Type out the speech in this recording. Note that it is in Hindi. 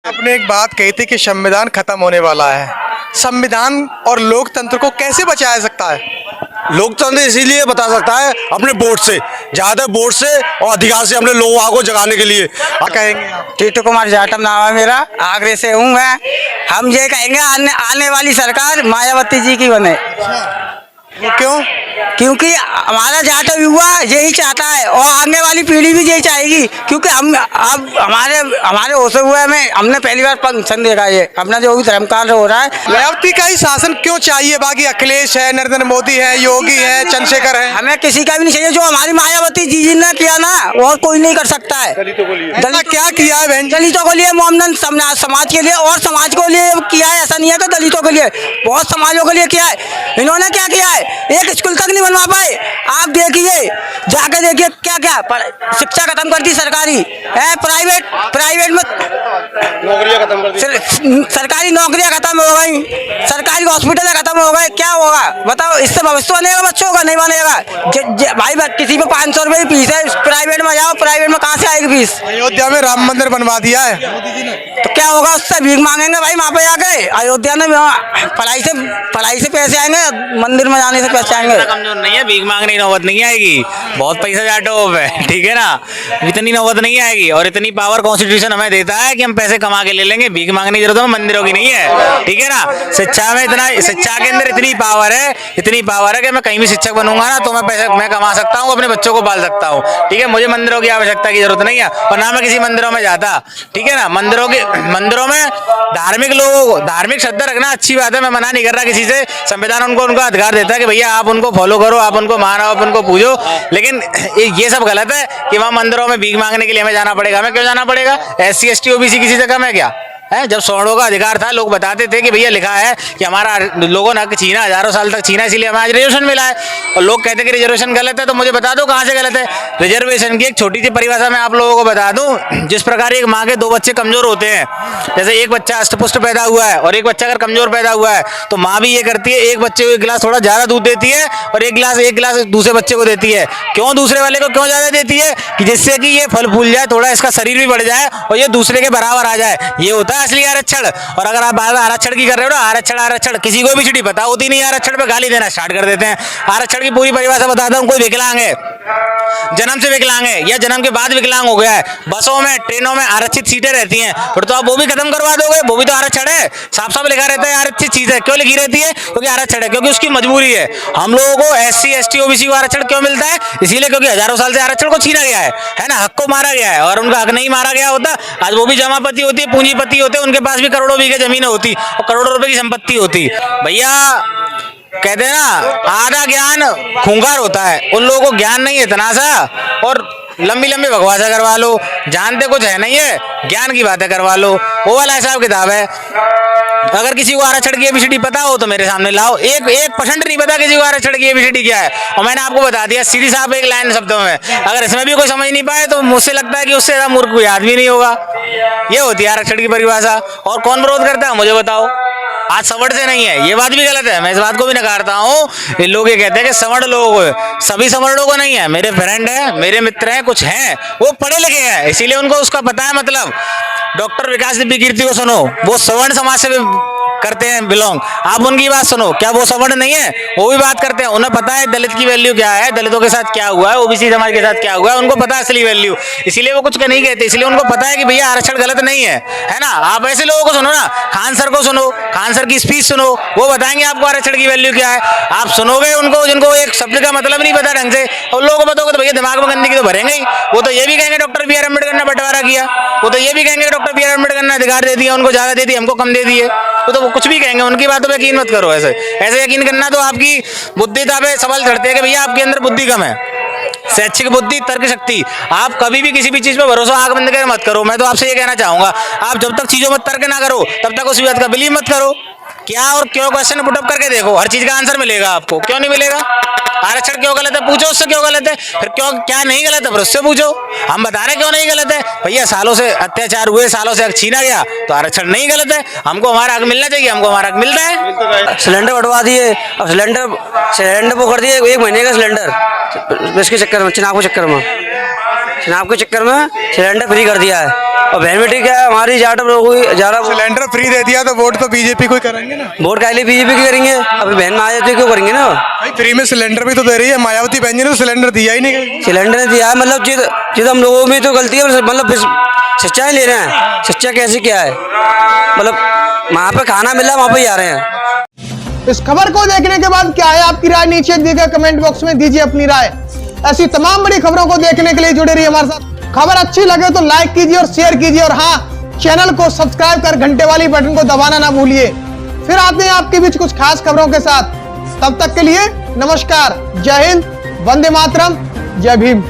आपने एक बात कही थी कि संविधान खत्म होने वाला है। संविधान और लोकतंत्र को कैसे बचाया सकता है? लोकतंत्र इसीलिए बता सकता है अपने वोट से, ज्यादा वोट से और अधिकार से अपने लोगों को जगाने के लिए। क्या कहेंगे आप? टीटू कुमार जाटव नाम है मेरा, आगरे से हूँ मैं। हम ये कहेंगे आने वाली सरकार मायावती जी की बने। वो क्यों? क्योंकि हमारा जाटव युवा यही चाहता है और आगे वाली पीढ़ी भी यही चाहेगी। क्योंकि हम अब हमारे होते हुए में हमने पहली बार पेंशन देखा। ये अपना जो भी धर्मकांड हो रहा है, मायावती का ही शासन क्यों चाहिए? बाकी अखिलेश है, नरेंद्र मोदी है, योगी है, चंद्रशेखर है। हमें किसी का भी नहीं चाहिए। जो हमारी मायावती जी ने किया ना, और कोई नहीं कर सकता है। दलित क्या किया है बहन? दलितों के लिए, मोमडन समाज के लिए और समाज को लिए किया है। ऐसा नहीं है कि दलितों के लिए, बहुत समाजों के लिए किया है। इन्होंने क्या किया है? एक स्कूल तक नहीं बनवा पाए। आप देखिए, जाके देखिए क्या क्या शिक्षा खत्म कर दी सरकारी है। प्राइवेट में नौकरियां खत्म कर दी, सरकारी नौकरियां खत्म हो गई, सरकारी हॉस्पिटल खत्म हो गए। क्या होगा बताओ? इससे भविष्य बनेगा बच्चों का? नहीं बनेगा। भाई किसी पे 500 रुपये की फीस है, प्राइवेट में जाओ, प्राइवेट में कहाँ से आएगी फीस? अयोध्या में राम मंदिर बनवा दिया है तो क्या होगा? उससे भीख मांगेंगे भाई वहाँ पे जाके। अयोध्या में पढ़ाई से पैसे आएंगे, मंदिर में जाने से पैसे आएंगे। कमजोर नहीं है, भीख मांगने की नौबत नहीं आएगी। बहुत पैसा जाटो पे, ठीक है ना, इतनी नौबत नहीं आएगी। और इतनी पावर कॉन्स्टिट्यूशन हमें देता है कि हम पैसे कमा के ले लेंगे। भीख मांगने की जरूरत है मंदिरों की नहीं है, ठीक है ना। शिक्षा में शिक्षा के अंदर इतनी पावर है कि मैं कहीं भी शिक्षक बनूंगा ना तो मैं कमा सकता हूँ, अपने बच्चों को पाल सकता हूँ, ठीक है। मुझे मंदिरों की आवश्यकता की जरूरत नहीं है और ना मैं किसी मंदिरों में जाता, ठीक है ना। मंदिरों में धार्मिक लोगों को धार्मिक श्रद्धा रखना अच्छी बात है, मैं मना नहीं कर रहा किसी से। संविधान उनका अधिकार देता है कि भैया आप उनको फॉलो करो, आप उनको मानो, आप उनको पूजो। लेकिन ये सब गलत है कि वहाँ मंदिरों में भीख मांगने के लिए हमें जाना पड़ेगा। हमें क्यों जाना पड़ेगा? SC ST OBC किसी से कम है क्या? है, जब सवर्णों का अधिकार था लोग बताते थे कि भैया लिखा है कि हमारा लोगों ने हक छीना, हजारों साल तक छीना, इसीलिए हमें आज रिजर्वेशन मिला है। और लोग कहते हैं कि रिजर्वेशन गलत है, तो मुझे बता दो कहाँ से गलत है। रिजर्वेशन की एक छोटी सी परिभाषा मैं आप लोगों को बता दूं। जिस प्रकार एक माँ के 2 बच्चे कमजोर होते हैं, जैसे एक बच्चा अष्टपुष्ट पैदा हुआ है और एक बच्चा अगर कमजोर पैदा हुआ है, तो माँ भी ये करती है, एक बच्चे को 1 गिलास थोड़ा ज्यादा दूध देती है और एक गिलास दूसरे बच्चे को देती है। क्यों दूसरे वाले को क्यों ज्यादा देती है? कि जिससे कि ये फल फूल जाए, थोड़ा इसका शरीर भी बढ़ जाए और ये दूसरे के बराबर आ जाए। ये होता है असली आरक्षण। और अगर आप आरक्षण की कर रहे हो ना, आरक्षण किसी को भी चिट्ठी पता होती नहीं, आरक्षण पे गाली देना स्टार्ट कर देते हैं। आरक्षण की पूरी परिभाषा बताता हूँ। कोई विकलांग है, जन्म से विकलांग है या जन्म के बाद विकलांग हो गया है, बसों में ट्रेनों में आरक्षित सीटें रहती हैं, फिर तो आप वो भी खत्म करवा दोगे। वो भी तो आरक्षण है, साफ साफ लिखा रहता है आरक्षित चीज है। क्यों लिखी रहती है? क्योंकि आरक्षण है, क्योंकि उसकी मजबूरी है। हम लोगों को SC ST OBC को आरक्षण क्यों मिलता है? इसीलिए क्योंकि हजारों साल से आरक्षण को छीना गया है ना, हक को मारा गया है। और उनका हक नहीं मारा गया होता, आज वो भी जमापति होती है, पूंजीपति होते हैं, उनके पास भी करोड़ों बीघे जमीन होती और करोड़ों रुपए की संपत्ति होती। भैया कहते हैं ना, आधा ज्ञान खूंखार होता है। उन लोगों को ज्ञान नहीं है इतना सा, और लंबी बकवासा करवा लो, जानते कुछ है नहीं है, ज्ञान की बातें करवा लो, वो वाला हिसाब किताब है। अगर किसी को आरक्षण की ABCD पता हो तो मेरे सामने लाओ। 1% नहीं पता किसी को आरक्षण की ABCD क्या है, और मैंने आपको बता दिया सीधी साफ एक लाइन शब्दों में। अगर इसमें भी कोई समझ नहीं पाए तो मुझसे लगता है कि उससे ज्यादा मूर्ख कोई आदमी नहीं होगा। ये होती है आरक्षण की परिभाषा। और कौन विरोध करता है मुझे बताओ? आज सवर्ण से नहीं है, ये बात भी गलत है, मैं इस बात को भी नकारता हूँ। ये लोग ये कहते हैं कि सवर्ण लोग, सभी सवर्णों को नहीं है। मेरे फ्रेंड हैं, मेरे मित्र हैं, कुछ हैं वो पढ़े लिखे हैं, इसीलिए उनको उसका पता है। मतलब डॉक्टर विकास दिव्य कीर्ति को सुनो, वो सवर्ण समाज से करते हैं बिलोंग। आप उनकी बात सुनो, क्या वो सवर्ण नहीं है? वो भी बात करते हैं, उन्हें पता है दलित की वैल्यू क्या है, दलितों के साथ क्या हुआ है, OBC समाज के साथ क्या हुआ है, उनको पता है असली वैल्यू। इसीलिए वो कुछ नहीं कहते, इसलिए उनको पता है कि भैया आरक्षण गलत नहीं है ना। आप ऐसे लोगों को सुनो ना, खान सर को सुनो, खान सर की स्पीच सुनो, वो बताएंगे आपको आरक्षण की वैल्यू क्या है। आप सुनोगे उनको जिनको एक शब्द का मतलब नहीं पता ढंग से, और लोगों को बताओगे तो भैया दिमाग में गंदगी तो भरेंगे ही। वो तो ये भी कहेंगे डॉक्टर BR अम्बेडकर ने बंटवारा किया, वो तो ये भी कहेंगे डॉक्टर BR अम्बेडकर ने अधिकार दे दिया, उनको ज्यादा दे दिया, हमको कम दे दिए। वो कुछ भी कहेंगे, उनकी बातों पे यकीन मत करो। ऐसे यकीन करना तो आपकी बुद्धिता पे सवाल चढ़ते हैं कि भैया आपके अंदर बुद्धि कम है, शैक्षिक बुद्धि, तर्क शक्ति। आप कभी भी किसी भी चीज पे भरोसा आंख बंद कर मत करो। मैं तो आपसे ये कहना चाहूंगा, आप जब तक चीजों में तर्क ना करो तब तक उस बात का बिलीव मत करो। क्या और क्यों क्वेश्चन पुटअप करके देखो, हर चीज का आंसर मिलेगा आपको। क्यों नहीं मिलेगा? आरक्षण क्यों गलत है पूछो उससे, क्यों गलत है, फिर क्यों क्या नहीं गलत है फिर उससे पूछो। हम बता रहे क्यों नहीं गलत है। भैया सालों से अत्याचार हुए, सालों से हक छीना गया, तो आरक्षण नहीं गलत है। हमको हमारा हक मिलना चाहिए, हमको हमारा हक मिलता है। सिलेंडर बढ़वा दिए, अब सिलेंडर वो कर दिए 1 महीने का सिलेंडर, इसके चक्कर में, चुनाव के चक्कर में चुनाव के चक्कर में सिलेंडर फ्री कर दिया है और बहन बेटी क्या है हमारी ज़्यादा सिलेंडर फ्री दे दिया तो वोट तो बीजेपी को ही करेंगे ना। वोट का लिए बीजेपी की करेंगे, अभी बहन में आ जाते क्यों करेंगे ना। भाई फ्री में सिलेंडर भी तो दे रही है मायावती बहन जी ने, तो सिलेंडर दिया ही नहीं। सिलेंडर ने दिया है, मतलब जिद हम लोगों में तो गलती है, मतलब सच्चाई ले रहे हैं। सच्चा कैसे क्या है, मतलब वहाँ पे खाना मिला वहाँ पे ही आ रहे हैं। इस खबर को देखने के बाद क्या है आपकी राय, नीचे दिए गए कमेंट बॉक्स में दीजिए अपनी राय। ऐसी तमाम बड़ी खबरों को देखने के लिए जुड़े रहिए हमारे साथ। खबर अच्छी लगे तो लाइक कीजिए और शेयर कीजिए, और हाँ, चैनल को सब्सक्राइब कर घंटे वाली बटन को दबाना ना भूलिए। फिर आते हैं आपके बीच कुछ खास खबरों के साथ। तब तक के लिए नमस्कार, जय हिंद, वंदे मातरम, जय भीम।